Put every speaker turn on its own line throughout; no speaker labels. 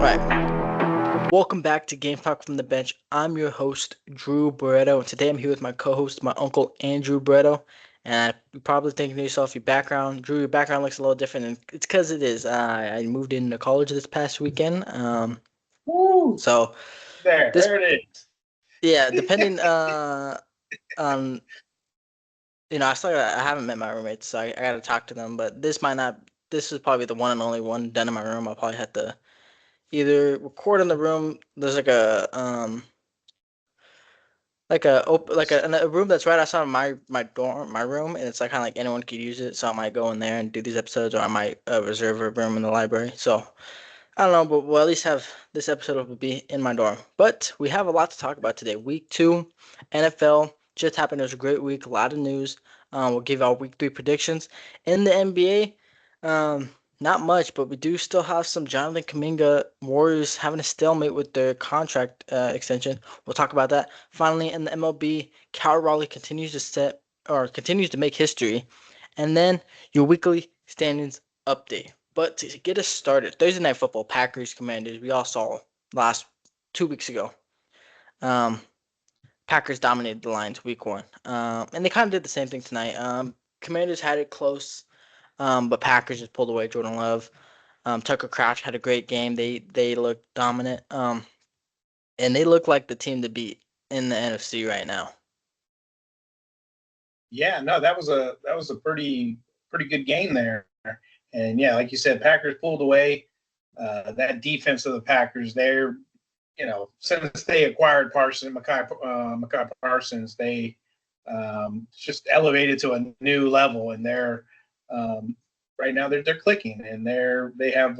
All right. Welcome back to Game Talk from the Bench. I'm your host, Drew Barreto, and today I'm here with my co-host, my uncle Andrew Barreto. And you're probably thinking to yourself, your background, Drew, your background looks a little different, and it's because it is. I moved into college this past weekend.
Woo!
So this,
There it is.
yeah, depending on I haven't met my roommates, so I got to talk to them. But this might not. This is probably the one and only one done in my room. I'll probably have to either record in the room. There's like a room that's right outside of my dorm, my room, and it's like kind of like anyone could use it. So I might go in there and do these episodes, or I might reserve a room in the library. So I don't know, but we'll at least have this episode will be in my dorm. But we have a lot to talk about today. Week 2, NFL just happened. It was a great week, a lot of news. We'll give our week 3 predictions. In the NBA, not much, but we do still have some Jonathan Kuminga Warriors having a stalemate with their contract extension. We'll talk about that. Finally, in the MLB, Raleigh continues to make history. And then your weekly standings update. But to get us started, Thursday Night Football, Packers, Commanders, we all saw last 2 weeks ago. Um, Packers dominated the Lions week 1. And they kind of did the same thing tonight. Commanders had it close, but Packers just pulled away. Jordan Love, Tucker Crouch had a great game. They looked dominant. And they look like the team to beat in the NFC right now.
Yeah, no, that was a pretty good game there. And yeah, like you said, Packers pulled away. That defense of the Packers, since they acquired Micah Parsons, they just elevated to a new level, and they're right now they're clicking, and they have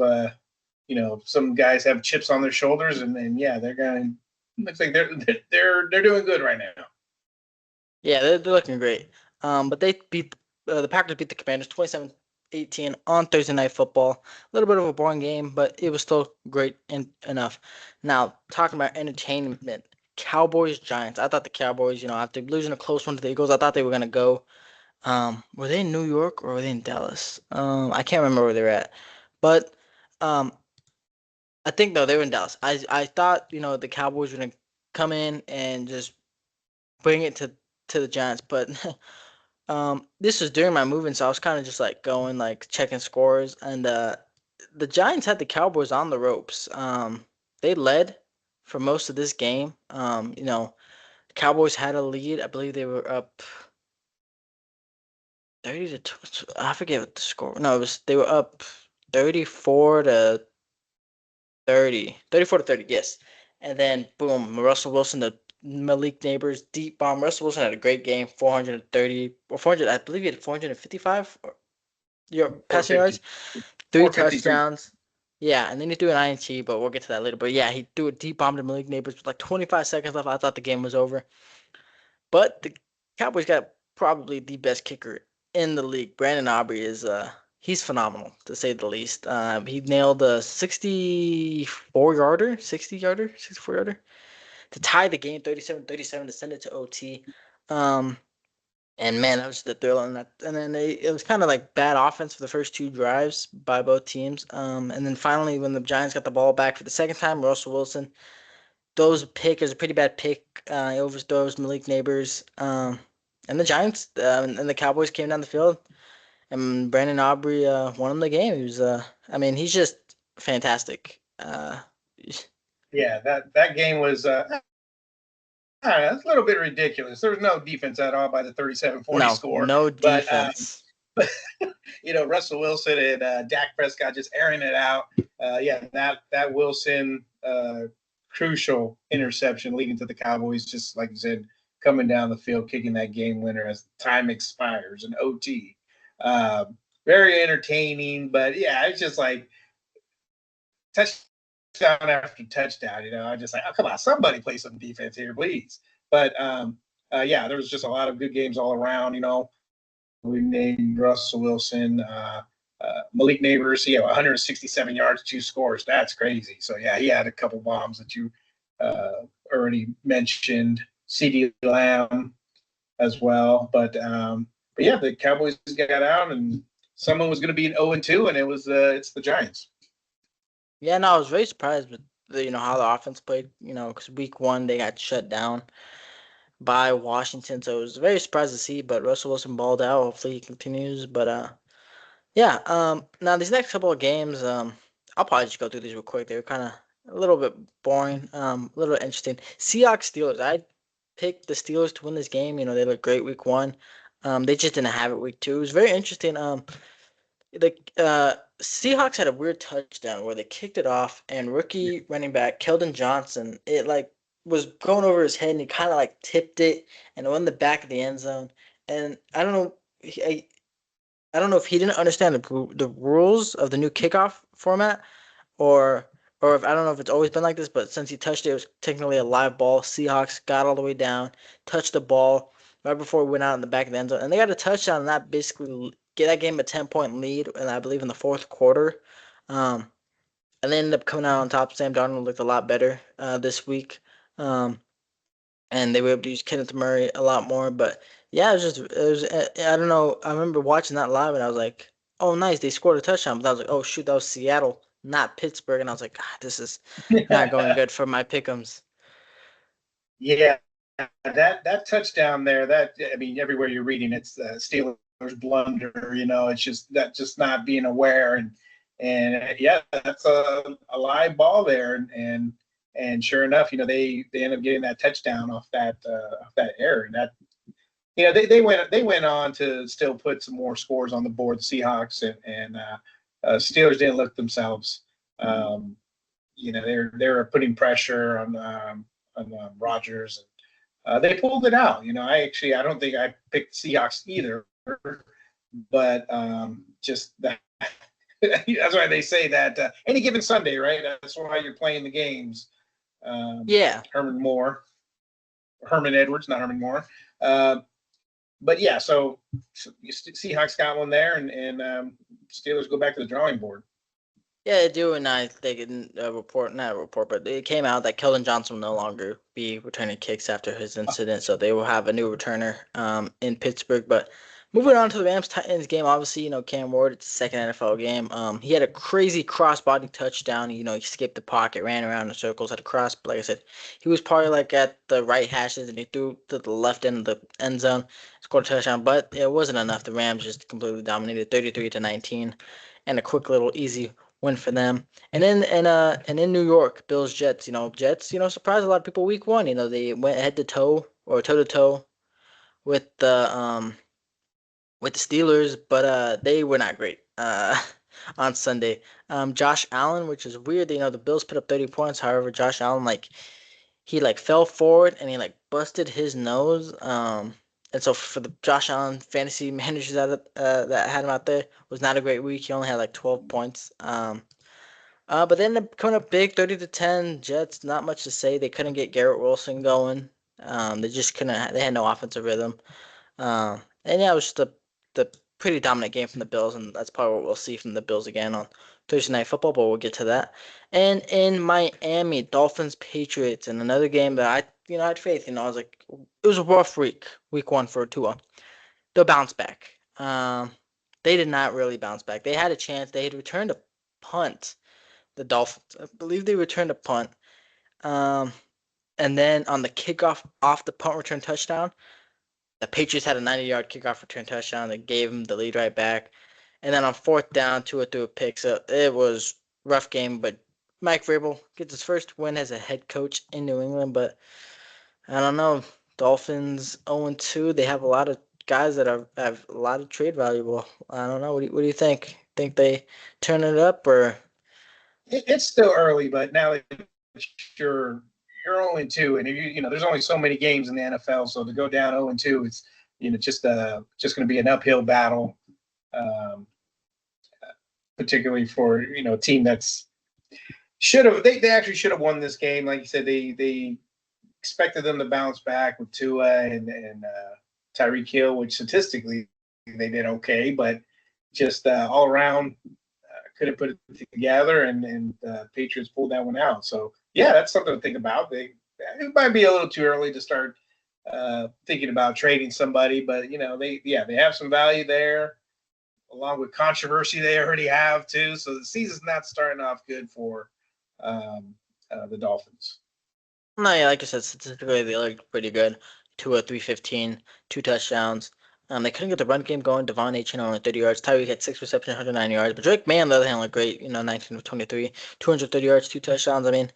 some guys have chips on their shoulders, and yeah, they're going. Looks like they're doing good right now.
Yeah, they're looking great. But they beat the Packers beat the Commanders 27-18 on Thursday Night Football. A little bit of a boring game, but it was still great enough. Now, talking about entertainment, Cowboys Giants. I thought the Cowboys, after losing a close one to the Eagles, I thought they were gonna go. Were they in New York or were they in Dallas? I can't remember where they're at, but um, I think no, they were in Dallas. I thought the Cowboys were gonna come in and just bring it to the Giants, but this was during my moving, so I was kind of just like going like checking scores, and the Giants had the Cowboys on the ropes. They led for most of this game. The Cowboys had a lead. I believe they were up 30 to I forget what the score. No, they were up 34 to 30, 34 to 30. Yes, and then boom, Russell Wilson, the Malik Neighbors deep bomb. Russell Wilson had a great game, 430 or 400. I believe he had 455 your passing yards,
450,
three
453.
touchdowns. Yeah, and then he threw an INT, but we'll get to that later. But yeah, he threw a deep bomb to Malik Neighbors with like 25 seconds left. I thought the game was over. But the Cowboys got probably the best kicker in the league. Brandon Aubrey is he's phenomenal to say the least. He nailed a 64-yarder, 60-yarder, 64-yarder to tie the game 37-37 to send it to OT. Um, and man, that was the thrill in that. And then it was kind of like bad offense for the first 2 drives by both teams. And then finally, when the Giants got the ball back for the second time, Russell Wilson throws a pick. It was a pretty bad pick. He overthrows Malik Neighbors. And the Giants and the Cowboys came down the field, and Brandon Aubrey won him the game. He was, I mean, he's just fantastic.
Yeah, that game was that's a little bit ridiculous. There was no defense at all by the 37-40
No,
score,
no
but
defense.
Russell Wilson and Dak Prescott just airing it out. Yeah, that Wilson crucial interception leading to the Cowboys, just like you said, coming down the field, kicking that game winner as time expires in OT. Uh, Very entertaining, but yeah, it's just like touchdown after touchdown. I just like, oh, come on, somebody play some defense here, please. But yeah, there was just a lot of good games all around. We named Russell Wilson, Malik Neighbors. He had 167 yards, 2 scores. That's crazy. So yeah, he had a couple bombs that you already mentioned. CD Lamb as well, but yeah, the Cowboys got out, and someone was going to be an 0-2, and it's the Giants.
Yeah, no, I was very surprised with how the offense played. Because week one they got shut down by Washington, so I was very surprised to see. But Russell Wilson balled out. Hopefully he continues. But yeah. Now these next couple of games, I'll probably just go through these real quick. They were kind of a little bit boring, a little interesting. Seahawks Steelers. I picked the Steelers to win this game. They looked great week one. They just didn't have it week two. It was very interesting. The Seahawks had a weird touchdown where they kicked it off, and rookie running back Keldon Johnson, it like was going over his head, and he kind of like tipped it, and it went in the back of the end zone. And I don't know, I don't know if he didn't understand the rules of the new kickoff format, or if I don't know if it's always been like this, but since he touched it, it was technically a live ball. Seahawks got all the way down, touched the ball right before it went out in the back of the end zone, and they got a touchdown, and that basically get that game a 10-point lead, and I believe in the fourth quarter. Um, and they ended up coming out on top. Sam Darnold looked a lot better this week. Um, and they were able to use Kenneth Murray a lot more. But yeah, it was I don't know. I remember watching that live, and I was like, oh nice, they scored a touchdown. But I was like, oh shoot, that was Seattle, not Pittsburgh. And I was like, this is not going good for my pick'ems.
Yeah, that touchdown there. That I mean, everywhere you're reading, it's Steelers blunder. It's just not being aware, and yeah, that's a live ball there, and sure enough, they end up getting that touchdown off that error. And that they went on to still put some more scores on the board. The Seahawks and Steelers didn't look themselves. Um, they were putting pressure on Rodgers. They pulled it out. I don't think I picked Seahawks either, but just that. That's why they say that any given Sunday, right? That's why you're playing the games.
Yeah,
Herman Edwards, not Herman Moore. Uh, but yeah, so Seahawks got one there, and Steelers go back to the drawing board.
yeah, they do, and they didn't report, not a report, but it came out that Keldon Johnson will no longer be returning kicks after his incident, so they will have a new returner in Pittsburgh. But moving on to the Rams Titans game, obviously, Cam Ward, it's the second NFL game. He had a crazy crossbody touchdown. He skipped the pocket, ran around in circles, had a cross. But like I said, he was probably like at the right hashes, and he threw to the left end of the end zone, scored a touchdown. But it wasn't enough. The Rams just completely dominated, 33-19, and a quick little easy win for them. And in New York, Bills Jets. Jets. Surprised a lot of people week one. They went head to toe or toe to toe with the Steelers, but they were not great. On Sunday, Josh Allen, which is weird. The Bills put up 30 points. However, Josh Allen he fell forward and he busted his nose. And so for the Josh Allen fantasy managers that had him out there, was not a great week. He only had 12 points. But they ended up coming up big, 30-10. Jets, not much to say. They couldn't get Garrett Wilson going. They just couldn't. They had no offensive rhythm. And yeah, it was just the pretty dominant game from the Bills, and that's probably what we'll see from the Bills again on Thursday Night Football. But we'll get to that. And in Miami, Dolphins Patriots, and another game that I had faith. I was like, it was a rough week one for Tua. They'll bounce back. They did not really bounce back. They had a chance. They had returned a punt, the Dolphins. I believe they returned a punt. Um, and then on the kickoff off the punt return touchdown, the Patriots had a 90-yard kickoff return touchdown that gave them the lead right back. And then on fourth down, Tua threw a pick. So it was a rough game, but Mike Vrabel gets his first win as a head coach in New England. But I don't know. Dolphins 0-2. They have a lot of guys that have a lot of trade value. I don't know. What do you think? Think they turn it up or?
It's still early, but now that you're 0-2, and there's only so many games in the NFL, so to go down 0-2, it's just going to be an uphill battle, um, particularly for a team that's they actually should have won this game. Like you said, they expected them to bounce back with Tua and Tyreek Hill, which statistically they did okay, but just all around couldn't put it together, and Patriots pulled that one out. So yeah, that's something to think about. It might be a little too early to start thinking about trading somebody, but they have some value there. along with controversy they already have too. So the season's not starting off good for the Dolphins.
No, yeah, like I said, statistically they looked pretty good. 315, 2 touchdowns. They couldn't get the run game going. Devon Achane only 30 yards. Tyreek had 6 receptions, 109 yards. But Drake May on the other hand looked great. 19 of 23, 230 yards, 2 touchdowns. I mean,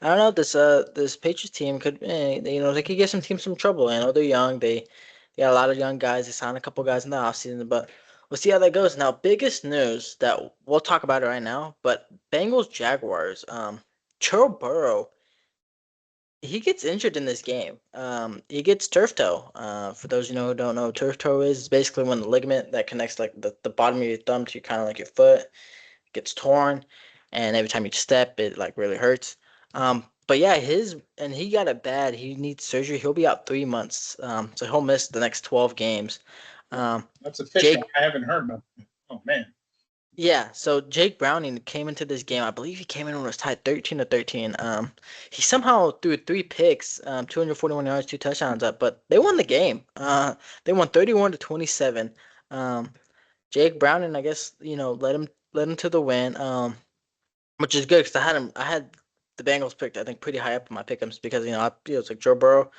I don't know. This Patriots team could, they could give some teams some trouble. They're young. They got a lot of young guys. They signed a couple guys in the offseason, but we'll see how that goes. Now, biggest news that we'll talk about it right now, but Bengals Jaguars. Joe Burrow, he gets injured in this game. He gets turf toe. For those who don't know what turf toe is, it's basically when the ligament that connects like the bottom of your thumb to kind of like your foot gets torn, and every time you step, it like really hurts. But yeah, he got it bad. He needs surgery. He'll be out 3 months. So he'll miss the next 12 games.
That's official.
Jake
I haven't heard about that. Oh man.
Yeah, so Jake Browning came into this game. I believe he came in when it was tied 13-13. He somehow threw 3 picks, 241 yards, 2 touchdowns up, but they won the game. They won 31-27. Um, Jake Browning, I guess, led him to the win. Which is good because I had the Bengals picked, I think, pretty high up in my pick'ems because it's like Joe Burrow.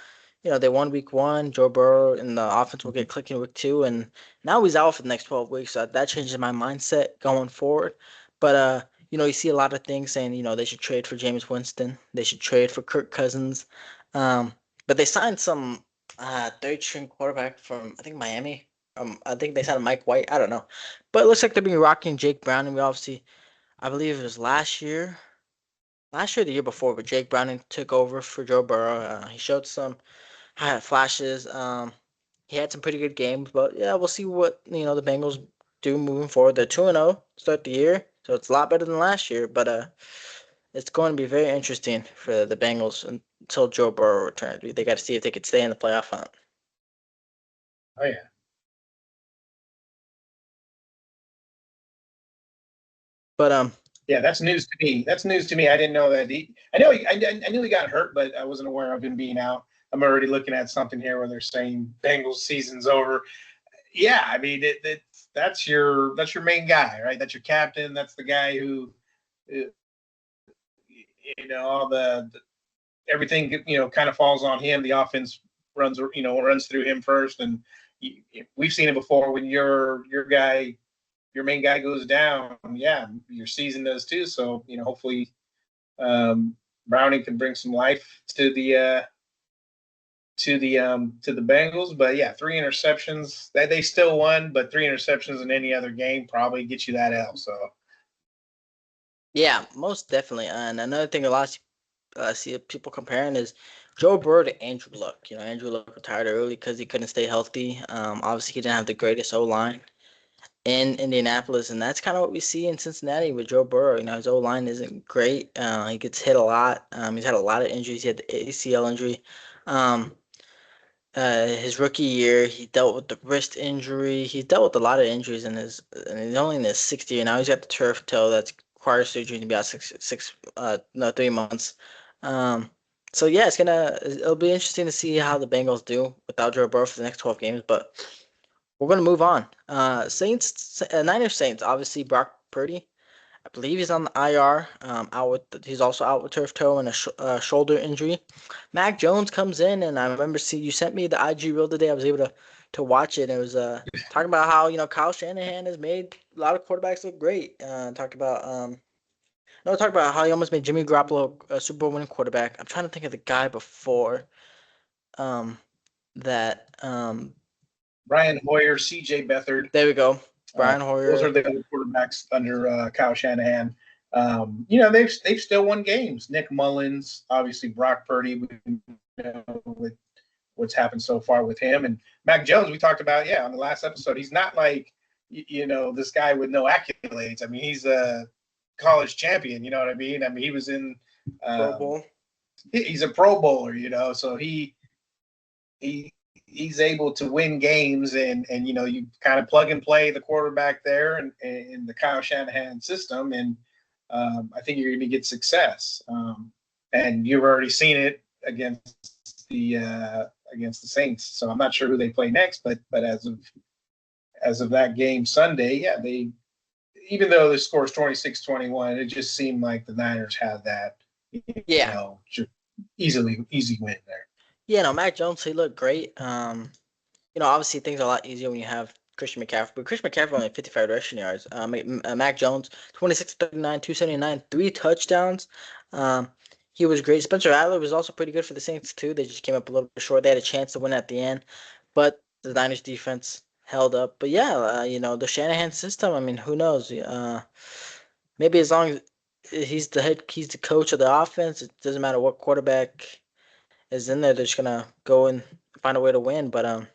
They won week 1. Joe Burrow and the offense will get clicking week 2, and now he's out for the next 12 weeks. So that changes my mindset going forward. But you see a lot of things saying they should trade for Jameis Winston, they should trade for Kirk Cousins, but they signed some third string quarterback from I think Miami. I think they signed Mike White. I don't know, but it looks like they're being rocking Jake Brown, and we obviously I believe it was last year, the year before, but Jake Browning took over for Joe Burrow. He showed some flashes. He had some pretty good games, but yeah, we'll see what the Bengals do moving forward. They're 2-0 start the year, so it's a lot better than last year. But it's going to be very interesting for the Bengals until Joe Burrow returns. They got to see if they could stay in the playoff hunt.
Oh yeah.
But
Yeah, that's news to me. That's news to me. I didn't know that. I knew he got hurt, but I wasn't aware of him being out. I'm already looking at something here where they're saying Bengals season's over. Yeah, I mean that's your main guy, right? That's your captain. That's the guy who, all the everything kind of falls on him. The offense runs through him first, and we've seen it before when your guy, your main guy goes down. Yeah, your season does too. So hopefully Browning can bring some life to the Bengals. But yeah, 3 interceptions. They still won, but 3 interceptions in any other game probably get you that L. So
yeah, most definitely. And another thing a lot of see people comparing is Joe Burrow to Andrew Luck. Andrew Luck retired early because he couldn't stay healthy. Obviously, he didn't have the greatest O line in Indianapolis, and that's kind of what we see in Cincinnati with Joe Burrow. His O line isn't great. He gets hit a lot. He's had a lot of injuries. He had the ACL injury. Um, his rookie year, he dealt with the wrist injury. He dealt with a lot of injuries and he's only in his 6th year now. He's got the turf toe that's requires surgery to be out 3 months. Um, so yeah, it'll be interesting to see how the Bengals do without Joe Burrow for the next 12 games. But we're gonna move on. Niners Saints. Obviously, Brock Purdy. I believe he's on the IR. He's also out with turf toe and a shoulder injury. Mac Jones comes in, and I remember you sent me the IG reel today. I was able to watch it. And it was talking about how Kyle Shanahan has made a lot of quarterbacks look great. Talk about how he almost made Jimmy Garoppolo a Super Bowl winning quarterback. I'm trying to think of the guy before um, that.
Brian Hoyer, C.J. Beathard.
There we go. Brian Hoyer.
Those are the other quarterbacks under Kyle Shanahan. They've still won games. Nick Mullins, obviously Brock Purdy, with what's happened so far with him, and Mac Jones. We talked about on the last episode. He's not like this guy with no accolades. I mean, he's a college champion. You know what I mean? I mean, he was in
Pro Bowl.
He's a Pro Bowler. So he's able to win games, and you kind of plug and play the quarterback there and in the Kyle Shanahan system, and I think you're going to get success. And you've already seen it against the Saints. So I'm not sure who they play next, but as as of that game Sunday, yeah, they even though the score is 26-21, it just seemed like the Niners had that,
Yeah.
easy win there.
Yeah, no, Mac Jones, he looked great. Obviously things are a lot easier when you have Christian McCaffrey, but Christian McCaffrey only had 55 rushing yards. Mac Jones, 26, 39, 279, 3 touchdowns. Um, he was great. Spencer Rattler was also pretty good for the Saints too. They just came up a little bit short. They had a chance to win at the end, but the Niners defense held up. But yeah, the Shanahan system. I mean, who knows? Maybe as long as he's the coach of the offense. It doesn't matter what quarterback is in there. They're just gonna go and find a way to win. But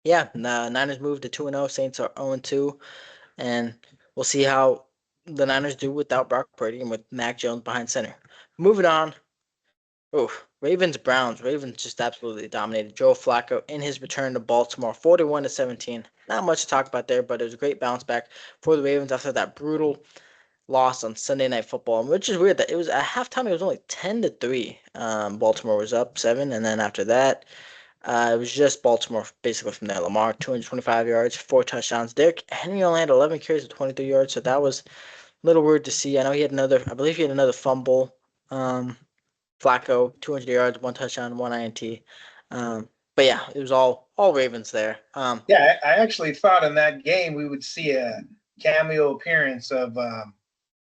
yeah, Niners moved to 2-0. Saints are 0-2, and we'll see how the Niners do without Brock Purdy and with Mac Jones behind center. Moving on. Oh, Ravens Browns. Ravens just absolutely dominated Joe Flacco in his return to Baltimore, 41-17. Not much to talk about there, but it was a great bounce back for the Ravens after that brutal loss on Sunday Night Football, which is weird that it was at halftime. It was only 10-3. Baltimore was up 7, and then after that, it was just Baltimore basically from there. Lamar, 225 yards, 4 touchdowns. Derrick Henry only had 11 carries with 23 yards, so that was a little weird to see. I believe he had another fumble. Um, Flacco, 200 yards, 1 touchdown, 1 INT. But yeah, it was all Ravens there.
Yeah, I actually thought in that game we would see a cameo appearance of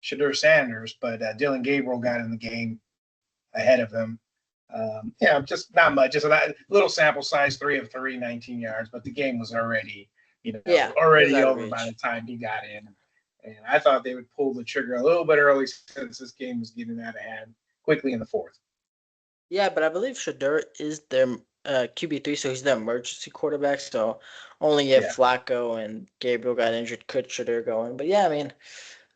Shadur Sanders, but Dylan Gabriel got in the game ahead of him. Yeah, just not much. Just a little sample size, 3 of 3, 19 yards, but the game was already,
Yeah, it was
already
out of
over by the
reach.
time he got in. And I thought they would pull the trigger a little bit early since this game was getting out of hand quickly in the fourth.
Yeah, but I believe Shadur is their QB3, so he's the emergency quarterback. So only if
Yeah.
Flacco and Gabriel got injured could Shadur go in. But yeah, I mean,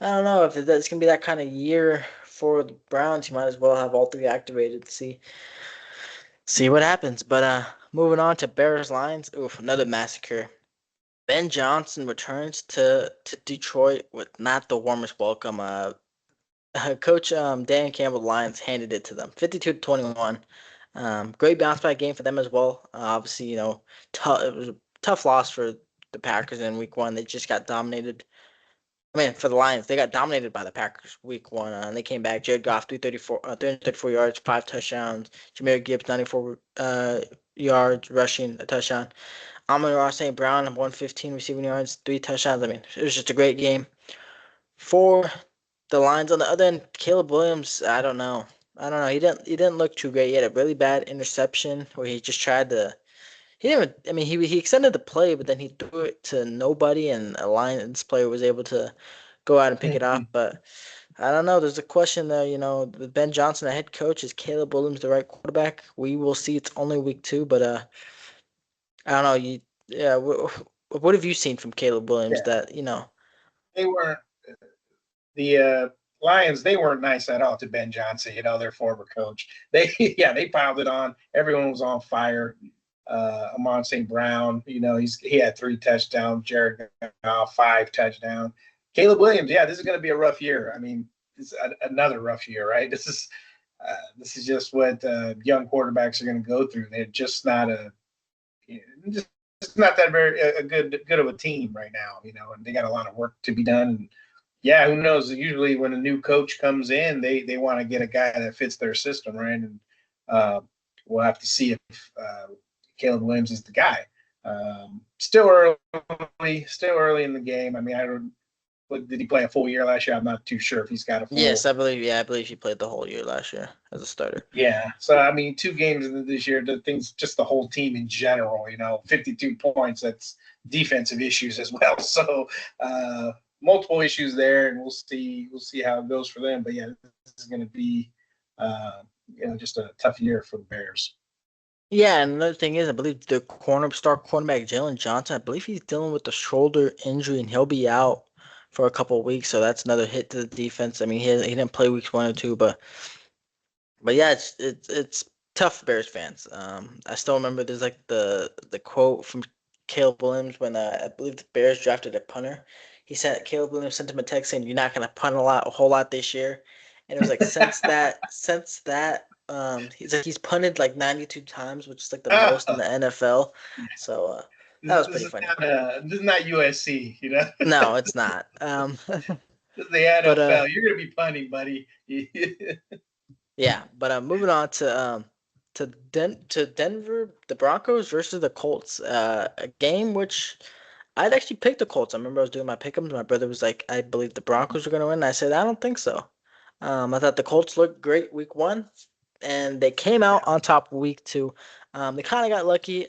I don't know if it's gonna be that kind of year for the Browns. You might as well have all three activated to see what happens. But moving on to Bears Lions. Oof, another massacre. Ben Johnson returns to Detroit with not the warmest welcome. Coach Dan Campbell Lions handed it to them, 52-21. Great bounce back game for them as well. Obviously, it was a tough loss for the Packers in Week 1. They just got dominated. I mean, for the Lions, they got dominated by the Packers Week 1, and they came back. Jared Goff, 334 yards, 5 touchdowns. Jahmyr Gibbs, 94 yards, rushing, a touchdown. Amon-Ra St. Brown, 115 receiving yards, 3 touchdowns. I mean, it was just a great game for the Lions. On the other end, Caleb Williams, I don't know. I don't know. He didn't look too great. He had a really bad interception where he just tried to. He didn't. I mean, he extended the play, but then he threw it to nobody, and a Lions player was able to go out and pick it off. But I don't know. There's a question there. With Ben Johnson, the head coach, is Caleb Williams the right quarterback? We will see. It's only week 2, but I don't know. Yeah. What have you seen from Caleb Williams
Yeah.
that?
They weren't the Lions, they weren't nice at all to Ben Johnson, their former coach. They piled it on. Everyone was on fire. Amon St. Brown, he had 3 touchdowns. Jared Goff, 5 touchdowns. Caleb Williams, yeah, this is going to be a rough year. I mean, it's another rough year, right? This is just what young quarterbacks are going to go through. They're just not just not that very a good of a team right now, and they got a lot of work to be done. And yeah, who knows? Usually, when a new coach comes in, they want to get a guy that fits their system, right? And uh, we'll have to see if Caleb Williams is the guy. Still early in the game. I mean, I don't. Did he play a full year last year? I'm not too sure if he's got a
Yes,
full.
I believe. Yeah, I believe he played the whole year last year as a starter.
Yeah. So I mean, 2 games into this year, the things, just the whole team in general. 52 points. That's defensive issues as well. So multiple issues there, and we'll see how it goes for them. But yeah, this is going to be just a tough year for the Bears.
Yeah, and another thing is, I believe the star cornerback Jalen Johnson. I believe he's dealing with a shoulder injury, and he'll be out for a couple of weeks. So that's another hit to the defense. I mean, he didn't play weeks 1 or 2, but yeah, it's tough for Bears fans. I still remember there's like the quote from Caleb Williams when I believe the Bears drafted a punter. He said Caleb Williams sent him a text saying, "You're not gonna punt a whole lot this year," and it was like since that he's punted like 92 times, which is like the most in
Ah,
the NFL. So That was
This
pretty
is
funny.
not this is not USC, you know.
No, it's not.
This is the
But
NFL. You're gonna be punting, buddy.
yeah. But moving on to Denver, the Broncos versus the Colts. A game which I'd actually picked the Colts. I remember I was doing my pick'ems. My brother was like, I believe the Broncos were gonna win. I said, I don't think so. I thought the Colts looked great week one, and they came
Yeah,
out on top week two. They kind of got lucky.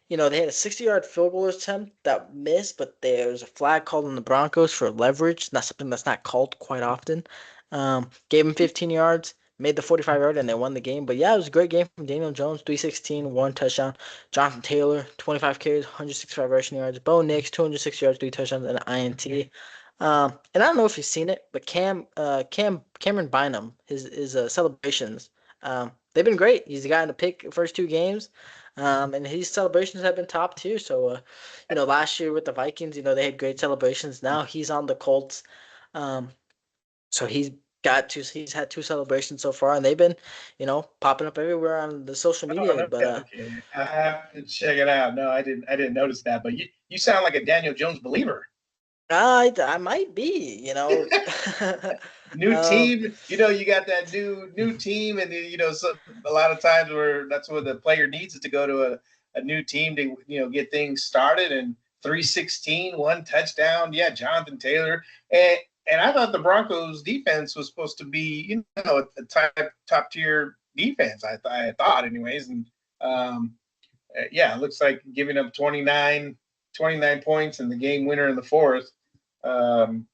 They had a 60-yard field goal attempt that missed, but there was a flag called on the Broncos for leverage. Not something that's not called quite often. Gave him 15 yards, made the 45-yard, and they won the game. But yeah, it was a great game from Daniel Jones, 316, one touchdown. Jonathan Taylor, 25 carries, 165 rushing yards. Bo Nix, 206 yards, three touchdowns, and an INT. And I don't know if you've seen it, but Cameron Bynum, his celebrations, they've been great. He's gotten a pick first two games. And his celebrations have been top tier. So, last year with the Vikings, they had great celebrations. Now he's on the Colts. Um, so he's had two celebrations so far, and they've been, popping up everywhere on the social
oh,
media.
no,
But
yeah, okay. I have to check it out. No, I didn't notice that. But you sound like a Daniel Jones believer.
I might be,
New
um,
team, you got that new team, and so a lot of times where that's what the player needs is to go to a new team to get things started. And 316, one touchdown, yeah, Jonathan Taylor, and I thought the Broncos defense was supposed to be a top tier defense. I thought anyways, and yeah, it looks like giving up 29 points and the game winner in the fourth. Um,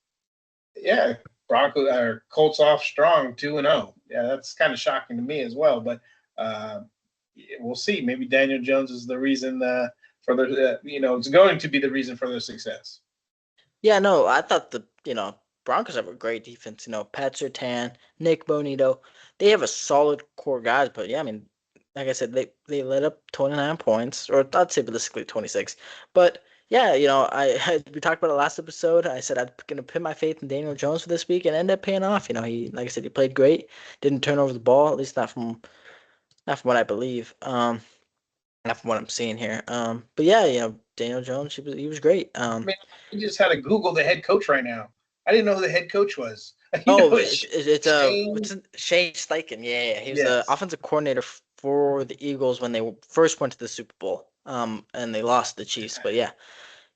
yeah, Broncos or Colts off strong 2-0. Yeah, that's kind of shocking to me as well. But uh, we'll see. Maybe Daniel Jones is the reason for their it's going to be the reason for their success.
yeah, no, I thought Broncos have a great defense. Pat Surtain, Nick Bonito, they have a solid core guys. But yeah, I mean, like I said, they let up 29 points, or I'd say realistically 26. But yeah, we talked about it last episode. I said I'm gonna put my faith in Daniel Jones for this week, and ended up paying off. He, like I said, he played great, didn't turn over the ball, at least not from what I believe. Not from what I'm seeing here. But yeah, Daniel Jones, he was great.
I mean, I just had to Google the head coach right now. I didn't know who the head coach was.
Oh,
It's
it's
Shane.
what's Shane Steichen? Yeah, yeah. He was the
Yes.
offensive coordinator for the Eagles when they first went to the Super Bowl. And they lost the Chiefs. But yeah,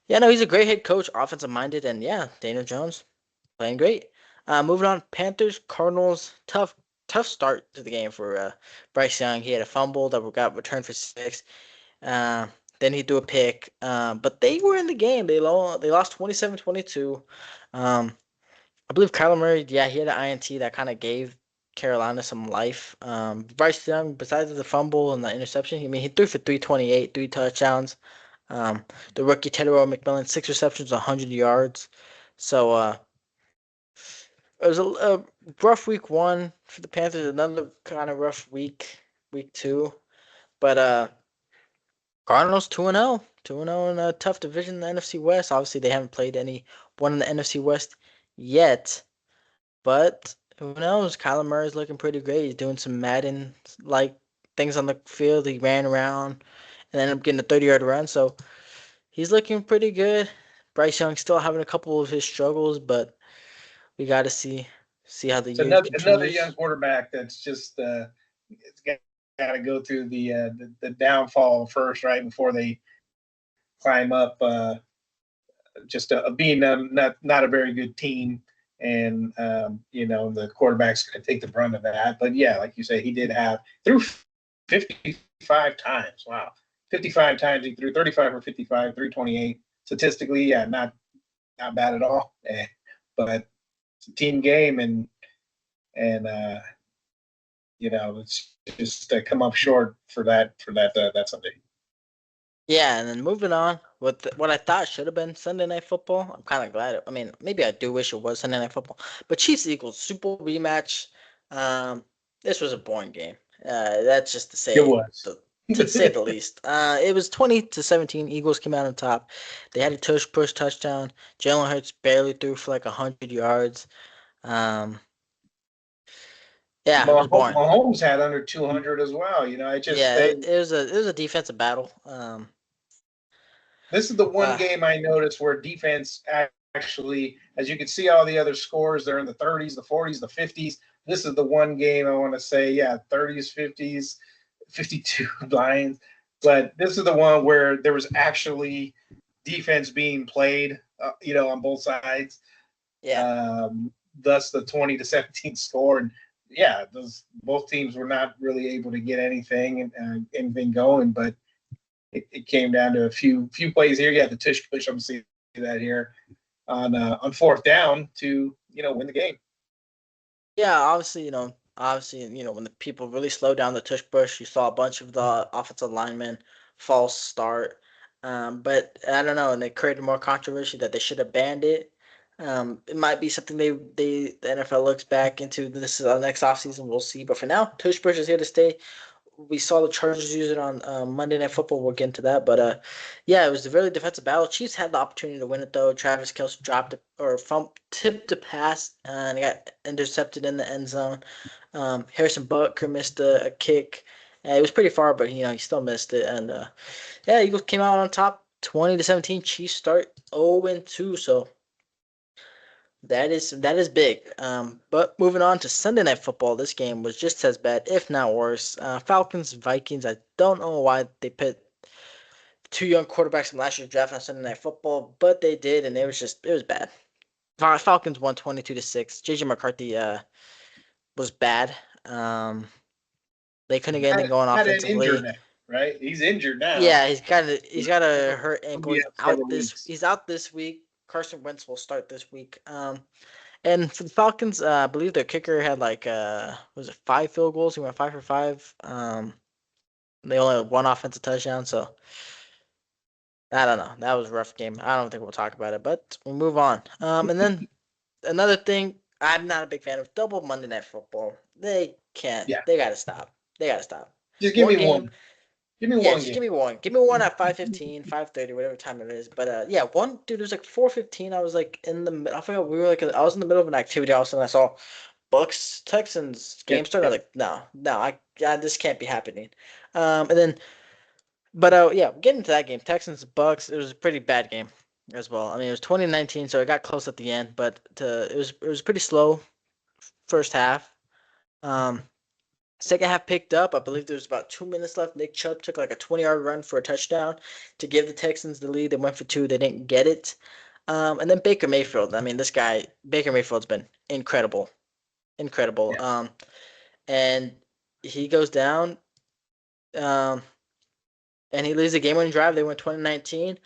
yeah. No, he's a great head coach, offensive minded, and yeah, Daniel Jones playing great. Moving on, Panthers, Cardinals. Tough start to the game for Bryce Young. He had a fumble that got returned for six. Uh, then he threw a pick. But they were in the game. They lost 27-22. Um, I believe Kyler Murray, yeah, he had an INT that kind of gave Carolina some life. Bryce Young, besides the fumble and the interception, he threw for 328, three touchdowns. The rookie Tedero McMillan, six receptions, 100 yards. So it was a rough week one for the Panthers. Another kind of rough week two. But Cardinals 2-0, 2-0 in a tough division in the NFC West. Obviously, they haven't played anyone in the NFC West yet. But who knows? Kyler Murray's looking pretty great. He's doing some Madden like things on the field. He ran around and ended up getting a 30-yard run. So he's looking pretty good. Bryce Young still having a couple of his struggles, but we got to see how the
It's
year
another young
continues.
quarterback that's just it's got to go through the downfall first, right before they climb up. Just being not a very good team, and the quarterback's going to take the brunt of that. But yeah, like you say, he did have threw 55 times. Wow, 55 times he threw 35 or 55, 328. Statistically, yeah, not bad at all. But it's a team game, and it's just come up short for that Sunday.
Yeah, and then moving on with what I thought should have been Sunday Night Football. I'm kind of glad. I mean, maybe I do wish it was Sunday Night Football, but Chiefs Eagles Super Bowl rematch. Um, this was a boring game. That's just
It was.
to say the least. It was 20-17. Eagles came out on top. They had a push touchdown. Jalen Hurts barely threw for like 100 yards. Um, yeah, it was boring.
Mahomes had under 200 as well. I just
Yeah,
they
it was a defensive battle.
This is the one
Uh,
game I noticed where defense actually, as you can see, all the other scores, they're in the 30s, the 40s, the 50s. This is the one game I want to say, yeah, 30s, 50s, 52 Lions. But this is the one where there was actually defense being played, on both sides.
yeah.
Thus the 20-17 score. And yeah, those both teams were not really able to get anything going, but it came down to a few plays here. Yeah, the tush push. I'm seeing that here on fourth down to win the game.
Yeah, obviously, when the people really slowed down the tush push, you saw a bunch of the offensive linemen false start. But I don't know, and it created more controversy that they should have banned it. It might be something the NFL looks back into this next offseason. We'll see. But for now, tush push is here to stay. We saw the Chargers use it on Monday Night Football. We'll get into that, but yeah, it was a really defensive battle. Chiefs had the opportunity to win it though. Travis Kelce dropped it or tipped a pass and it got intercepted in the end zone. Harrison Butker missed a kick. It was pretty far, but he still missed it. And yeah, Eagles came out on top, 20-17. Chiefs start 0-2, so that is big. But moving on to Sunday Night Football, this game was just as bad, if not worse. Falcons Vikings. I don't know why they put two young quarterbacks from last year's draft on Sunday Night Football, but they did, and it was bad. Falcons won 22-6. JJ McCarthy was bad. Um, they couldn't get anything going
Had an injured
offensively.
now, right? He's injured now.
Yeah, he's got a hurt
He'll
ankle.
be
He's
out
out
several
this
weeks.
he's out this week. Carson Wentz will start this week. And for the Falcons, I believe their kicker had like was it 5 field goals? He went 5 for 5. They only had one offensive touchdown, so I don't know. That was a rough game. I don't think we'll talk about it, but we'll move on. And then another thing, I'm not a big fan of double Monday Night Football. They can't.
Yeah,
They gotta stop. They gotta stop.
just give
One
me
game.
one. Give me
Yeah,
one
just
game.
give me one. Give me one at 5:15, 5:30, whatever time it is. But yeah, one dude. It was like 4:15. I was like in the. I forgot we were like. I was in the middle of an activity. All of a sudden, I saw Bucks Texans game
Yep,
started. I was
yep.
like, no, no, this can't be happening. And then, but yeah, getting to that game, Texans Bucks. It was a pretty bad game as well. I mean, it was 2019, so it got close at the end, but it was pretty slow first half. Um, Second half picked up. I believe there was about 2 minutes left. Nick Chubb took like a 20-yard run for a touchdown to give the Texans the lead. They went for two. They didn't get it. And then Baker Mayfield. I mean, this guy, Baker Mayfield's been incredible. Incredible.
Yeah.
And he goes down. Um, and he leads the game-winning drive. They went 2019.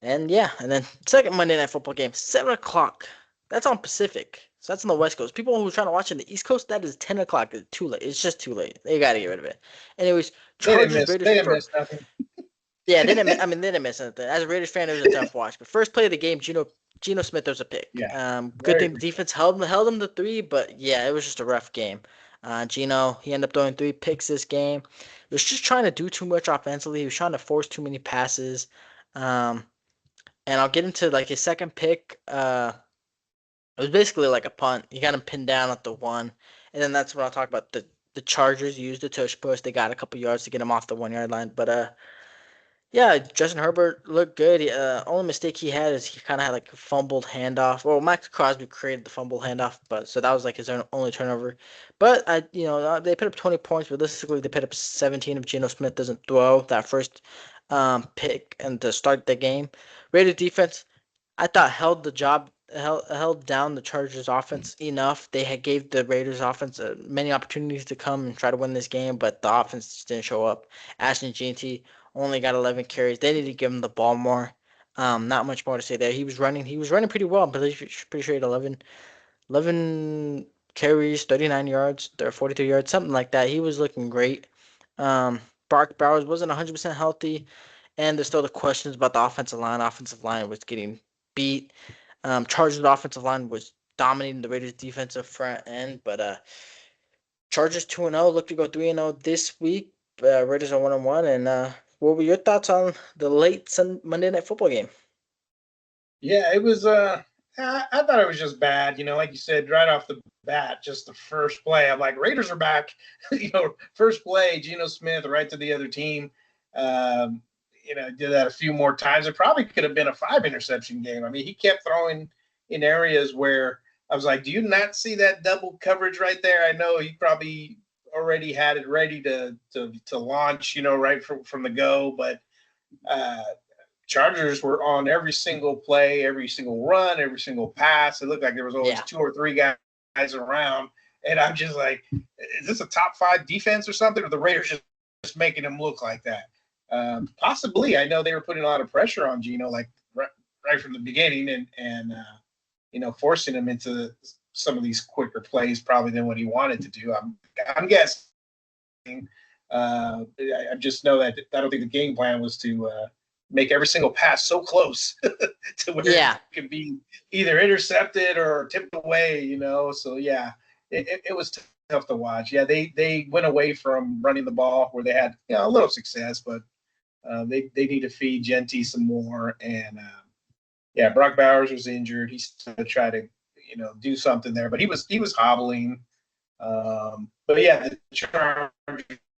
And yeah, and then second Monday Night Football game, 7 o'clock. That's on Pacific. So that's on the West Coast. People who are trying to watch it on the East Coast, that is 10 o'clock. It's too late. It's just too late. They got to get rid of it. Anyways,
They didn't
Chargers
miss.
Raiders
They didn't
for
miss nothing.
yeah, they didn't miss anything. As a Raiders fan, it was a tough watch. But first play of the game, Geno Smith, there's a pick.
Yeah,
Good
very
thing the
good.
defense held him to three, but yeah, it was just a rough game. Geno, he ended up throwing 3 picks this game. He was just trying to do too much offensively. He was trying to force too many passes. Um, and I'll get into like his second pick. It was basically like a punt. You got him pinned down at the 1, and then that's when I'll talk about the Chargers used the tush push. They got a couple yards to get him off the 1 yard line, but yeah, Justin Herbert looked good. Only mistake he had is he kind of had like a fumbled handoff. Well, Max Crosby created the fumble handoff, but so that was like his only turnover. But they put up 20 points. Realistically, they put up 17 if Geno Smith doesn't throw that first pick and to start the game. Raiders defense, I thought held down the Chargers offense enough. They had gave the Raiders offense many opportunities to come and try to win this game, but the offense just didn't show up. Ashton Jeanty only got 11 carries. They need to give him the ball more. Not much more to say there. He was running pretty well. I'm pretty sure he had 11 carries, 39 yards, or 43 yards, something like that. He was looking great. Brock Bowers wasn't 100% healthy, and there's still the questions about the offensive line. Offensive line was getting beat. Chargers offensive line was dominating the Raiders defensive front end, but Chargers 2-0, look to go 3-0 this week. Raiders are 1-1, and what were your thoughts on the late Monday Night Football game?
Yeah, it was. I thought it was just bad. Like you said, right off the bat, just the first play. I'm like, Raiders are back. First play, Geno Smith right to the other team. Um, did that a few more times. It probably could have been a 5 interception game. I mean, he kept throwing in areas where I was like, do you not see that double coverage right there? I know he probably already had it ready to launch, right from the go, but Chargers were on every single play, every single run, every single pass. It looked like there was always 2 or 3 guys around. And I'm just like, is this a top 5 defense or something? Or the Raiders just making them look like that? Possibly. I know they were putting a lot of pressure on Geno, like right from the beginning, and forcing him into some of these quicker plays probably than what he wanted to do. I'm guessing. I just know that I don't think the game plan was to make every single pass so close to where it could be either intercepted or tipped away, So, yeah, it was tough to watch. Yeah, they went away from running the ball where they had a little success, but they need to feed Genty some more. And, Brock Bowers was injured. He still tried to, do something there, but he was hobbling. But, yeah, the Chargers,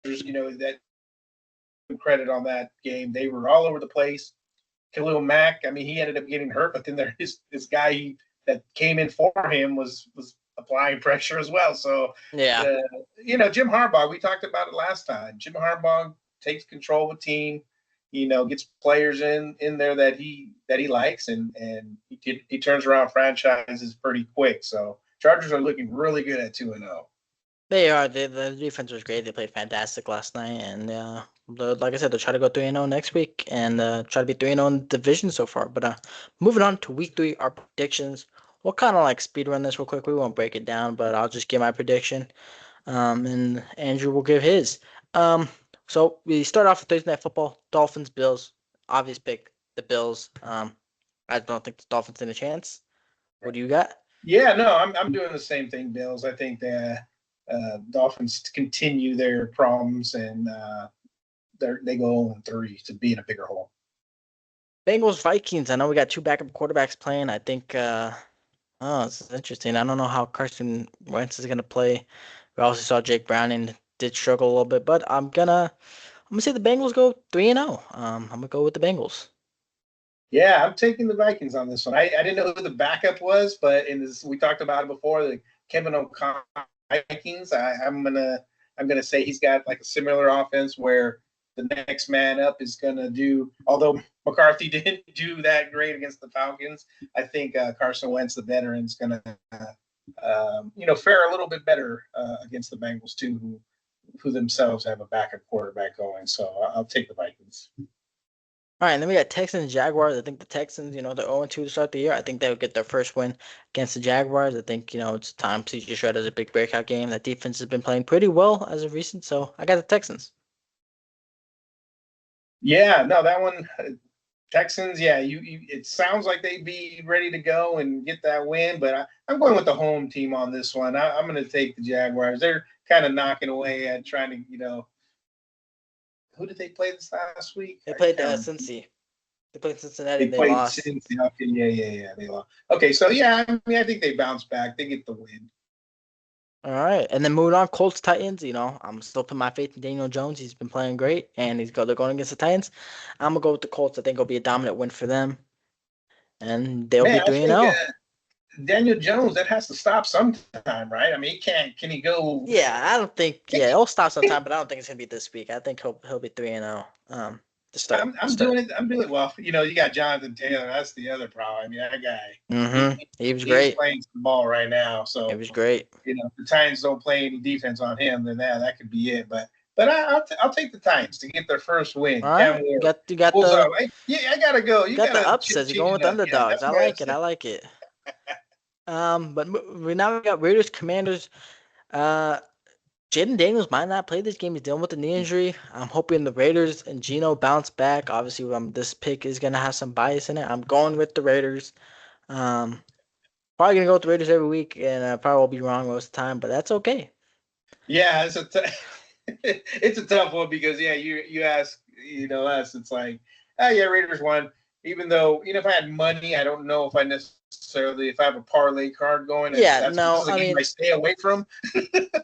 that credit on that game. They were all over the place. Khalil Mack, I mean, he ended up getting hurt, but then this guy that came in for him was applying pressure as well. So, Jim Harbaugh, we talked about it last time. Jim Harbaugh takes control of a team, gets players in there that he likes, and he turns around franchises pretty quick. So, Chargers are looking really good at 2-0.
They are. The defense was great. They played fantastic last night, and like I said, they'll try to go 3-0 next week and try to be 3-0 in the division so far. But moving on to week 3, our predictions. We'll kind of like speed run this real quick. We won't break it down, but I'll just give my prediction, and Andrew will give his. So we start off with Thursday Night Football. Dolphins, Bills. Obvious pick, the Bills. I don't think the Dolphins stand a chance. What do you got?
Yeah, no, I'm doing the same thing, Bills. I think that Dolphins continue their problems, and they go 0-3 to be in a bigger hole.
Bengals, Vikings. I know we got 2 backup quarterbacks playing. I think, this is interesting. I don't know how Carson Wentz is gonna play. We also saw Jake Browning did struggle a little bit, but I'm gonna say the Bengals go 3-0. I'm gonna go with the Bengals.
Yeah, I'm taking the Vikings on this one. I didn't know who the backup was, but we talked about it before. The Kevin O'Connell Vikings. I'm gonna say he's got like a similar offense where the next man up is gonna do. Although McCarthy didn't do that great against the Falcons, I think Carson Wentz, the veteran, is gonna fare a little bit better against the Bengals too, who themselves have a backup quarterback going. So I'll take the Vikings.
All right, and then we got Texans and Jaguars. I think the Texans, they're 0-2 to start the year. I think they'll get their first win against the Jaguars. I think, it's time. CJ Stroud has a big breakout game. That defense has been playing pretty well as of recent, so I got the Texans.
Yeah, no, that one, Texans, yeah, it sounds like they'd be ready to go and get that win, but I'm going with the home team on this one. I'm going to take the Jaguars. They're kind of knocking away at trying to, who did they play this last week?
They played Cincy. They played Cincinnati. They
played
lost.
Cincy. Okay, yeah, they lost. Okay, so yeah, I think they bounce back. They get the win.
All right, and then moving on, Colts Titans. I'm still putting my faith in Daniel Jones. He's been playing great, and they're going against the Titans. I'm gonna go with the Colts. I think it'll be a dominant win for them, and they'll be 3-0.
Daniel Jones, that has to stop sometime, right? I mean, can he go?
Yeah, I don't think. Yeah, it'll stop sometime, but I don't think it's gonna be this week. I think he'll be 3-0. To start.
I'm doing it well. You got Jonathan Taylor. That's the other problem. I mean, that guy.
He was great.
He's playing some ball right now. So
it was great.
If the Titans don't play any defense on him, then that could be it. But I'll take the Titans to get their first win.
All right. You got the
I gotta go. You
got the upsets. You're going with underdogs. I like it. But now we got Raiders, Commanders. Jaden Daniels might not play this game. He's dealing with a knee injury. I'm hoping the Raiders and Geno bounce back. Obviously, this pick is going to have some bias in it. I'm going with the Raiders. Probably going to go with the Raiders every week, and I probably will be wrong most of the time, but that's okay.
Yeah, it's a tough one because, you ask, us, it's like, Raiders won. Even though, if I had money, I don't know if I necessarily necessarily if I have a parlay card going, and
Yeah,
that's this
no,
is a
I
game I
mean,
stay away from.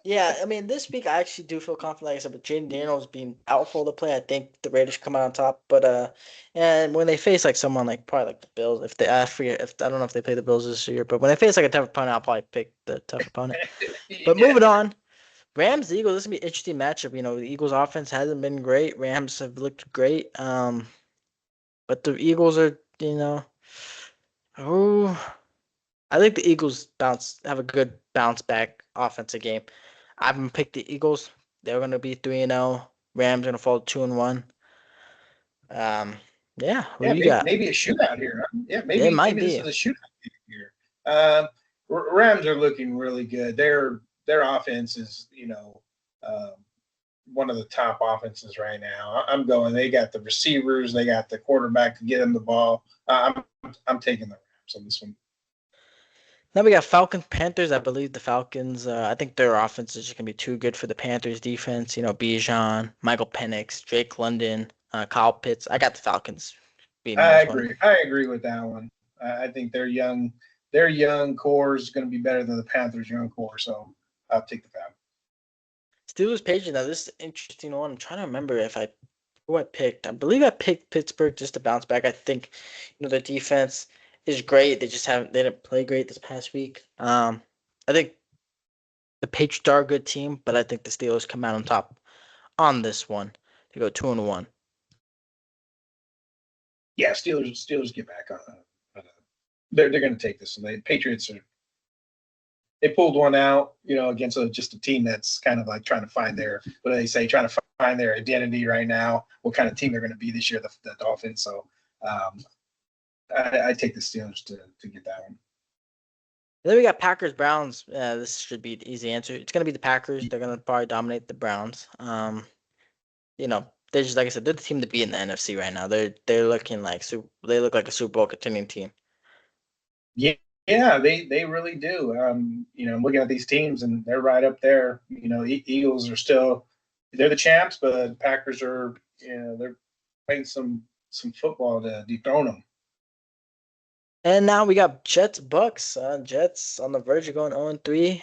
yeah, I mean, this week I actually do feel confident. Like I said, but Jaden Daniels being doubtful to play, I think the Raiders come out on top. But and when they face like someone like probably like the Bills, if they I forget if I don't know if they play the Bills this year, but when they face like a tough opponent, I'll probably pick the tough opponent. But
Yeah,
moving on, Rams Eagles. This is gonna be an interesting matchup. You know, the Eagles offense hasn't been great. Rams have looked great. But the Eagles are, oh, I think the Eagles have a good bounce back offensive game. I'm gonna pick the Eagles. They're gonna be 3-0. Rams gonna fall 2-1. Um, yeah, who
yeah,
you got?
maybe a shootout here. Huh? Yeah,
It might
maybe this
be.
is a shootout here. Rams are looking really good. Their offense is um, one of the top offenses right now. I'm going. They got the receivers. They got the quarterback to get them the ball. I'm taking the Rams on this one.
Then we got Falcons Panthers. I believe the Falcons. I think their offense is just gonna be too good for the Panthers defense. You know, Bijan, Michael Penix, Drake London, Kyle Pitts. I got the Falcons beating
I
this one.
agree. I agree with that one. I think their young core is going to be better than the Panthers' young core. So I'll take the Falcons.
Steelers Patriots. Now this is an interesting one. I'm trying to remember if I who I picked. I believe I picked Pittsburgh just to bounce back. I think, their defense is great. They didn't play great this past week. I think the Patriots are a good team, but I think the Steelers come out on top on this one to go 2-1.
Yeah, Steelers get back on. They're going to take this. And the Patriots are they pulled one out, against just a team that's kind of like trying to find their what do they say, trying to find their identity right now. What kind of team they're going to be this year, the Dolphins. So um, I take the Steelers to get that one.
And then we got Packers Browns. This should be the easy answer. It's gonna be the Packers. They're gonna probably dominate the Browns. They're just like I said, they're the team to be in the NFC right now. They're looking like they look like a Super Bowl contending team.
Yeah, yeah, they really do. I'm looking at these teams and they're right up there. Eagles are still they're the champs, but Packers are they're playing some football to dethrone them.
And now we got Jets Bucks. Jets on the verge of going 0-3.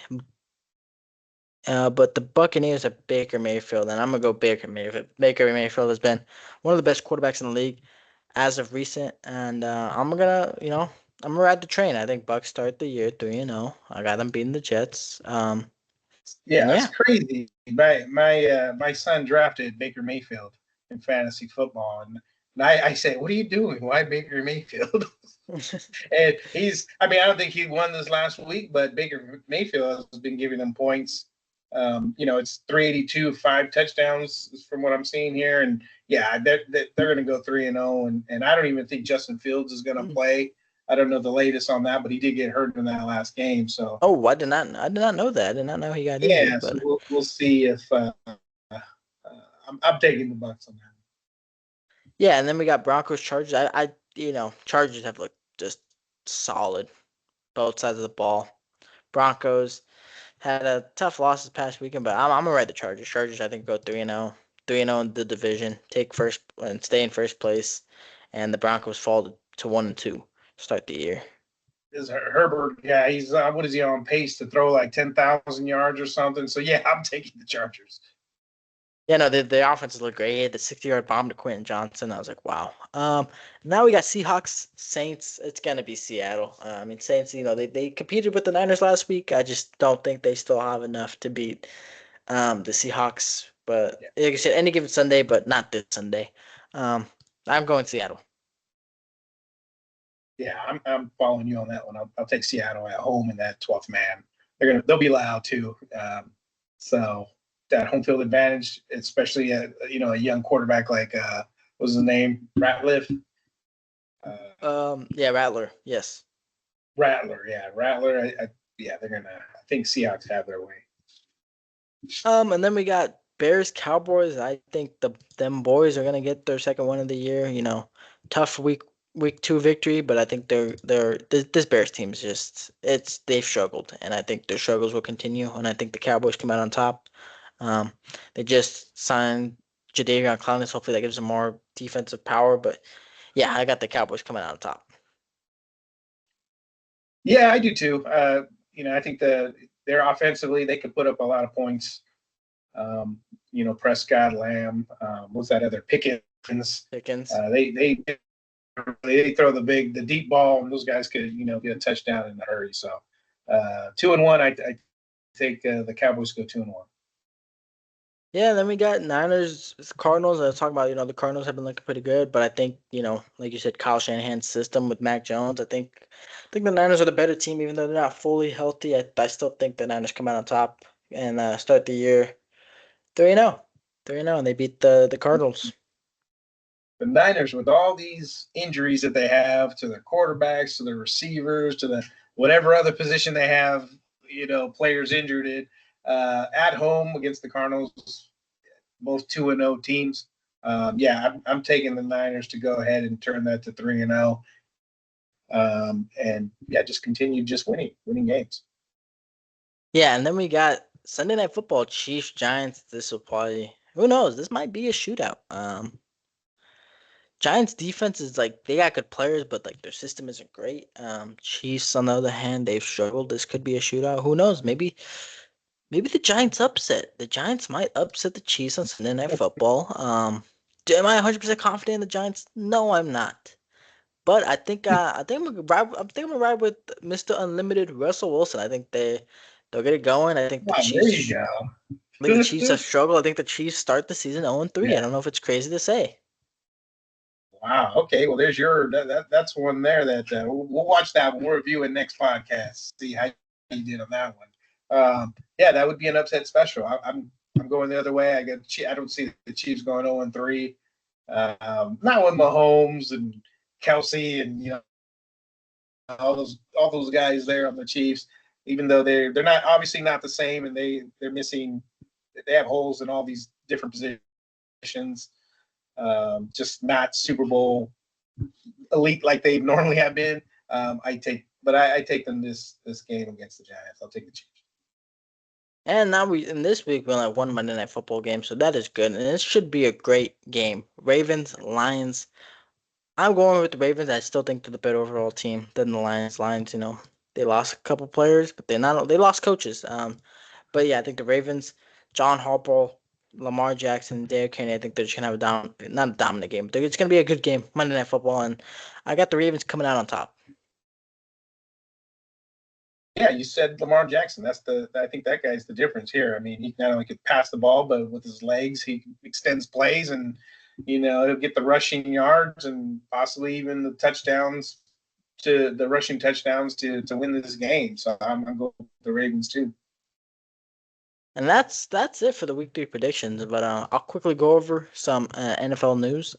But the Buccaneers are Baker Mayfield, and I'm gonna go Baker Mayfield. Baker Mayfield has been one of the best quarterbacks in the league as of recent, and I'm gonna ride the train. I think Bucks start the year 3-0. I got them beating the Jets. And
Yeah, it's
yeah,
crazy. My son drafted Baker Mayfield in fantasy football, and I say, "What are you doing? Why Baker Mayfield?" And I mean, I don't think he won this last week, but Baker Mayfield has been giving them points. It's 382, 5 touchdowns from what I'm seeing here, and yeah, they're going to go 3-0, and I don't even think Justin Fields is going to play. I don't know the latest on that, but he did get hurt in that last game, so.
oh, I did not know that. I did not know he got injured,
Yeah, so
but
we'll see if I'm taking the Bucks on that.
yeah. And then we got Broncos Chargers. Chargers have looked just solid both sides of the ball. Broncos had a tough loss this past weekend, but I'm gonna ride the Chargers. Chargers, I think, go 3-0, 3-0 in the division, take first and stay in first place, and the Broncos fall to 1-2 start the year.
Is Herbert? Yeah, he's what is he on pace to throw like 10,000 yards or something? So yeah, I'm taking the Chargers.
Yeah, no, the offenses look great. He had the 60-yard bomb to Quentin Johnson. I was like, wow. Now we got Seahawks, Saints. It's gonna be Seattle. I mean, Saints. They competed with the Niners last week. I just don't think they still have enough to beat the Seahawks. But
Yeah,
like I said, any given Sunday, but not this Sunday. Um, I'm going Seattle.
yeah, I'm following you on that one. I'll take Seattle at home in that 12th man. They'll be loud too. So that home field advantage, especially a young quarterback like what was his name, Ratliff.
Yeah, Rattler. Yes.
Rattler, yeah, Rattler. Yeah, they're gonna. I think Seahawks have their way.
And then we got Bears Cowboys. I think them boys are gonna get their second one of the year. Tough week two victory, but I think this Bears team is just they've struggled, and I think their struggles will continue. And I think the Cowboys come out on top. Um, they just signed Jadeveon Clowney. Hopefully that gives them more defensive power. But yeah, I got the Cowboys coming out on top.
Yeah, I do too. I think they're offensively they could put up a lot of points. Um, Prescott, Lamb, what's that other Pickens?
Pickens.
They throw the deep ball, and those guys could get a touchdown in a hurry. So 2-1, I take the Cowboys go 2-1.
Yeah, then we got Niners, Cardinals. I was talking about, the Cardinals have been looking pretty good, but I think, like you said, Kyle Shanahan's system with Mac Jones, I think the Niners are the better team, even though they're not fully healthy. I still think the Niners come out on top and start the year 3-0. 3-0, and they beat the Cardinals.
The Niners, with all these injuries that they have to their quarterbacks, to their receivers, to the whatever other position they have, players injured it at home against the Cardinals, both 2-0 teams. Yeah, I'm taking the Niners to go ahead and turn that to 3-0, and yeah, just continue just winning games.
Yeah, and then we got Sunday Night Football, Chiefs, Giants. This will probably, who knows? This might be a shootout. Giants defense is like they got good players, but like their system isn't great. Chiefs on the other hand, they've struggled. This could be a shootout. Who knows? Maybe the Giants upset. The Giants might upset the Chiefs on Sunday Night Football. Am I 100% confident in the Giants? No, I'm not. But I think I'm gonna ride with Mr. Unlimited Russell Wilson. I think they'll get it going.
Oh, there you
I think the Chiefs
go.
have struggled. I think the Chiefs start the season 0-3. I
Yeah.
don't know if it's crazy to say.
Wow. Okay. Well, there's that's one there that we'll watch that when we're reviewing next podcast. See how you did on that one. Yeah, that would be an upset special. I'm going the other way. I don't see the Chiefs going 0-3. Not with Mahomes and Kelsey and all those guys there on the Chiefs. Even though they're not obviously not the same, and they're missing. They have holes in all these different positions. Just not Super Bowl elite like they normally have been. I take them this game against the Giants. I'll take the Chiefs.
And now in this week we only have one Monday Night Football game, so that is good, and this should be a great game. Ravens, Lions. I'm going with the Ravens. I still think they're the better overall team than the Lions. Lions, they lost a couple players, but they lost coaches. But yeah, I think the Ravens, John Harbaugh, Lamar Jackson, Derrick Henry. I think they're just gonna have not a dominant game, but it's gonna be a good game, Monday Night Football, and I got the Ravens coming out on top.
Yeah, you said Lamar Jackson. I think that guy's the difference here. I mean, he not only could pass the ball, but with his legs, he extends plays, and he'll get the rushing yards and possibly even the touchdowns to the rushing touchdowns to win this game. So I'm going with the Ravens too.
And that's it for the week 3 predictions. But I'll quickly go over some NFL news.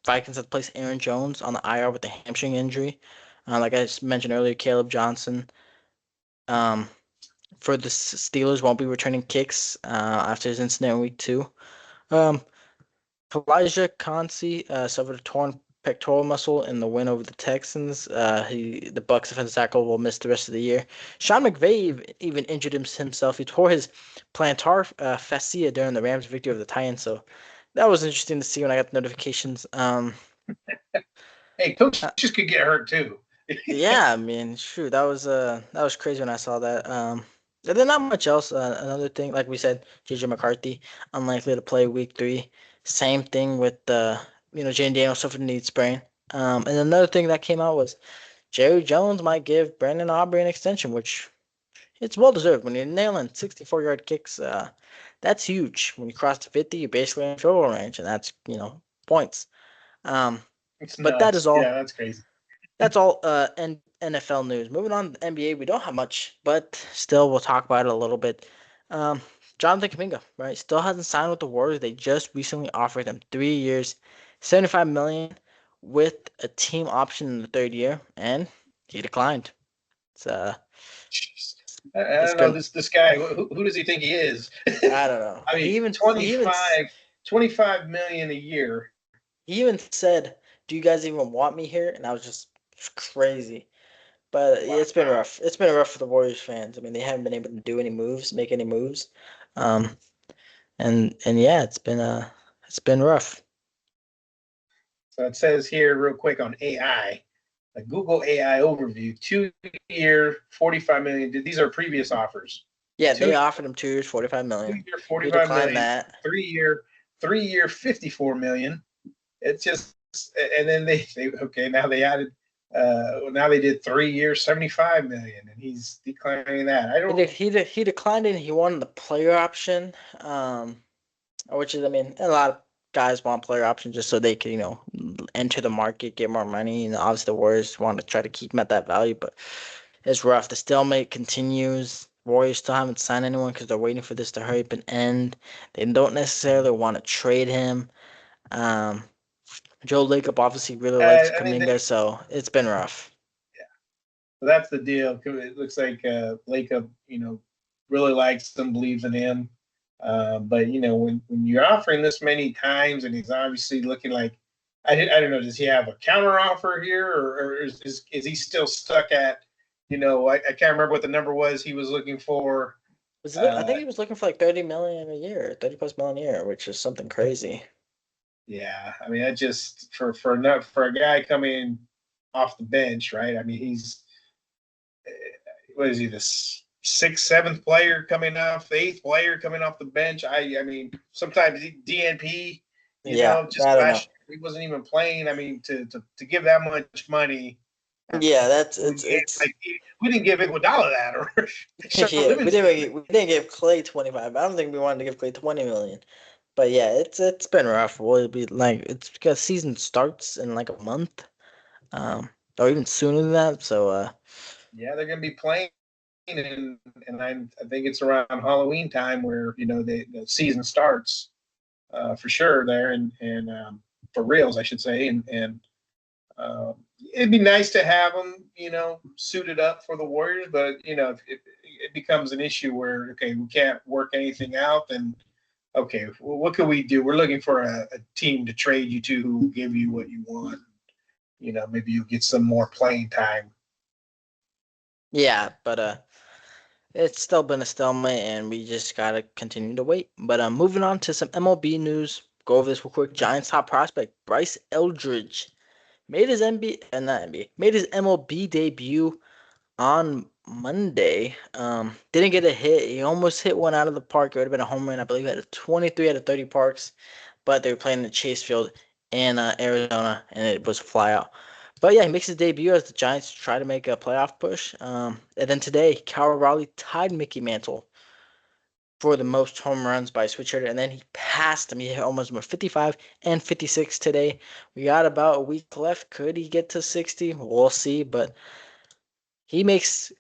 Vikings have placed Aaron Jones on the IR with a hamstring injury. Like I mentioned earlier, Caleb Johnson um, for the Steelers won't be returning kicks after his incident in week 2. Um, Elijah Consey suffered a torn pectoral muscle in the win over the Texans. The Bucks defensive tackle will miss the rest of the year. Sean McVay even injured himself. He tore his plantar fascia during the Rams' victory over the Titans. So that was interesting to see when I got the notifications.
Hey,
Uh,
coaches could get hurt too.
yeah, I mean, shoot, that was crazy when I saw that. And then not much else. Another thing, like we said, JJ McCarthy unlikely to play week 3. Same thing with Jane Daniels suffered a knee sprain. And another thing that came out was Jerry Jones might give Brandon Aubrey an extension, which it's well deserved. When you're nailing 64-yard kicks, that's huge. When you cross the 50, you're basically in field goal range, and that's points. Um,
It's
but that is
nuts.
all.
Yeah, that's crazy.
That's all NFL news. Moving on to the NBA, we don't have much, but still we'll talk about it a little bit. Um, Jonathan Kuminga, right? Still hasn't signed with the Warriors. They just recently offered him 3 years, 75 million with a team option in the third year, and he declined. It's
Jeez. I
it's
don't know
been
this guy. Who does he think he is?
I don't know.
I mean, twenty five million a year.
He even said, "Do you guys even want me here?" And I was just crazy. But
Wow.
it's been rough. It's been rough for the Warriors fans. I mean, they haven't been able to do any moves, make any moves. Um, and yeah, it's been rough.
So it says here real quick on AI. a Google AI overview, 2 year, 45 million. These are previous offers.
Yeah,
Two
they offered him 2 years, 45 million.
2 year,
He
45
declined
million.
that.
3 year, 3 year, 54 million. It's just, and then they okay, now they added, now they did 3 years, 75 million, and he's declining that. I don't.
He declined it. And he wanted the player option, which is, I mean, a lot of guys want player option just so they can, enter the market, get more money. And obviously, the Warriors want to try to keep him at that value, but it's rough. The stalemate continues. Warriors still haven't signed anyone because they're waiting for this to hurry up and end. They don't necessarily want to trade him. Um, Joe Lacob obviously really likes
I mean,
Kuminga, so it's been rough.
so that's the deal. It looks like Lacob, really likes him, believes in him. But when you're offering this many times, and he's obviously looking like, I don't know, does he have a counter offer here, or is he still stuck at, I can't remember what the number was he was looking for.
I think he was looking for like 30 million a year, 30 plus million a year, which is something crazy.
Yeah, I mean, that just for a guy coming off the bench, right? I mean, he's what is he, the sixth, seventh player coming off, the eighth player coming off the bench. I mean, sometimes DNP,
Yeah,
just
I don't know.
last year he wasn't even playing. I mean, to give that much money,
Yeah, that's
we
it's
like we didn't give Iguodala that, or Sean
yeah.
Livingston.
We didn't give Clay 25. I don't think we wanted to give Clay 20 million. But yeah, it's been rough. Will be like it's because season starts in like a month, or even sooner than that. So
Yeah, they're going to be playing, and I think it's around Halloween time where the season starts, for sure there, and for reals, I should say, and it'd be nice to have them, suited up for the Warriors. But if it becomes an issue where, okay, we can't work anything out, then okay, well, what can we do? We're looking for a team to trade you to who will give you what you want. Maybe you'll get some more playing time.
yeah, but it's still been a stalemate, and we just gotta continue to wait. But moving on to some MLB news. Go over this real quick. Giants top prospect Bryce Eldridge made his not NBA, made his MLB debut on Monday. Didn't get a hit. He almost hit one out of the park. It would have been a home run. I believe he had a 23 out of 30 parks, but they were playing the Chase Field in Arizona, and it was a flyout. But yeah, he makes his debut as the Giants try to make a playoff push. And then today, Cal Raleigh tied Mickey Mantle for the most home runs by a switch hitter, and then he passed him. He hit almost 55 and 56 today. We got about a week left. Could he get to 60? We'll see, but he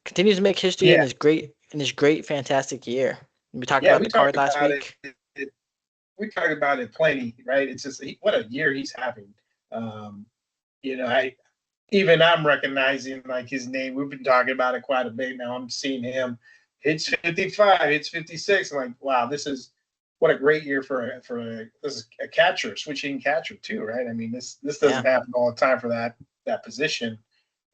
continues to make history
Yeah,
in his great fantastic year. We talked
yeah,
about
we
the
talked
card last
about it.
week.
We talked about it plenty, right? It's just what a year he's having. Um, I even I'm recognizing like his name. We've been talking about it quite a bit now. I'm seeing him hits 55, hits 56. I'm like, wow, this is what a great year this is a catcher, switching catcher too, right? I mean, this
Yeah.
doesn't happen all the time for that position.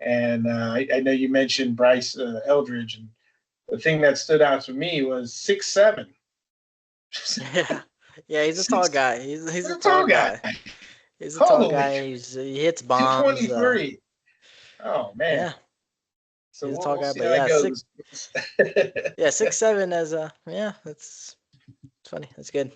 And I know you mentioned Bryce Eldridge, and the thing that stood out to me was 6'7".
Yeah. Yeah, he's a tall
Six,
guy. He's a
a
tall
tall guy.
guy. He's a tall
Holy,
guy. He hits bombs.
223. Oh man.
Yeah,
So
he's a
we'll,
tall
we'll
guy.
see
But
how that
yeah,
goes.
6'7" as a yeah, that's it's funny. That's good.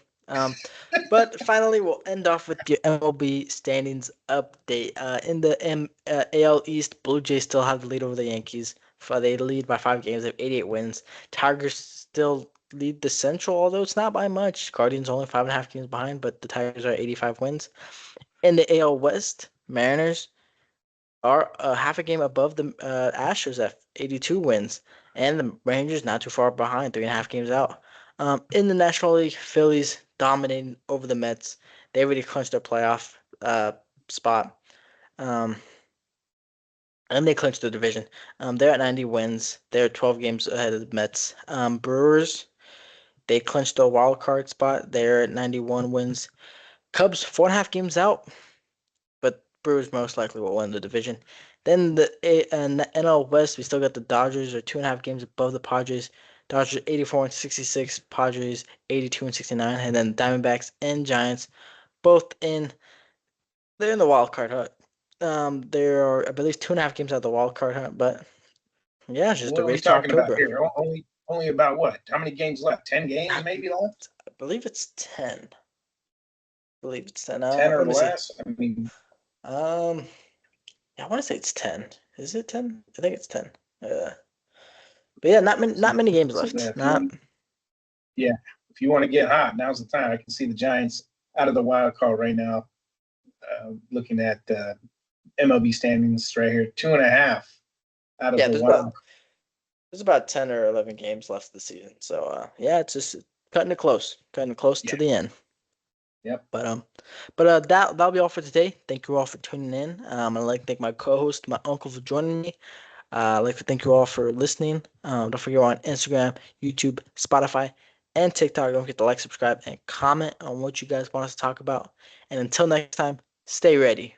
But finally, we'll end off with the MLB standings update. In the AL East, Blue Jays still have the lead over the Yankees. They lead by 5 games. They have 88 wins. Tigers still lead the Central, although it's not by much. Guardians only 5.5 games behind, but the Tigers are 85 wins. In the AL West, Mariners are half a game above the Astros at 82 wins, and the Rangers not too far behind, 3.5 games out. In the National League, Phillies dominating over the Mets. They already clinched their playoff spot, um, and they clinched the division. They're at 90 wins. They're 12 games ahead of the Mets. Brewers, they clinched the wild card spot. They're at 91 wins. Cubs 4.5 games out, but Brewers most likely will win the division. Then the NL West, we still got the Dodgers are 2.5 games above the Padres. Dodgers 84 and 66, Padres 82 and 69, and then Diamondbacks and Giants both in they're in the wild card hunt. There are, I believe, 2.5 games out of the wild card hunt, but yeah, it's just a
What are we
race to
talking about
October.
here? Only about what? How many games left? 10 games
I,
maybe left?
I believe it's 10. I believe it's 10.
10 or
Let me see.
less? I mean,
Um, yeah, I want to say it's 10. Is it 10? I think it's 10. Uh, but yeah, not many games
so
left.
if you want, yeah, if you want to get hot, now's the time. I can see the Giants out of the wild card right now. Looking at MLB standings right here, 2.5 out of
Yeah,
the wild.
there's about 10 or 11 games left of the season. So yeah, it's just cutting it close
Yeah.
to the end.
Yep.
That'll be all for today. Thank you all for tuning in. I'd like to thank my co-host, my uncle, for joining me. I'd like to thank you all for listening. Don't forget we're on Instagram, YouTube, Spotify, and TikTok. Don't forget to like, subscribe, and comment on what you guys want us to talk about. And until next time, stay ready.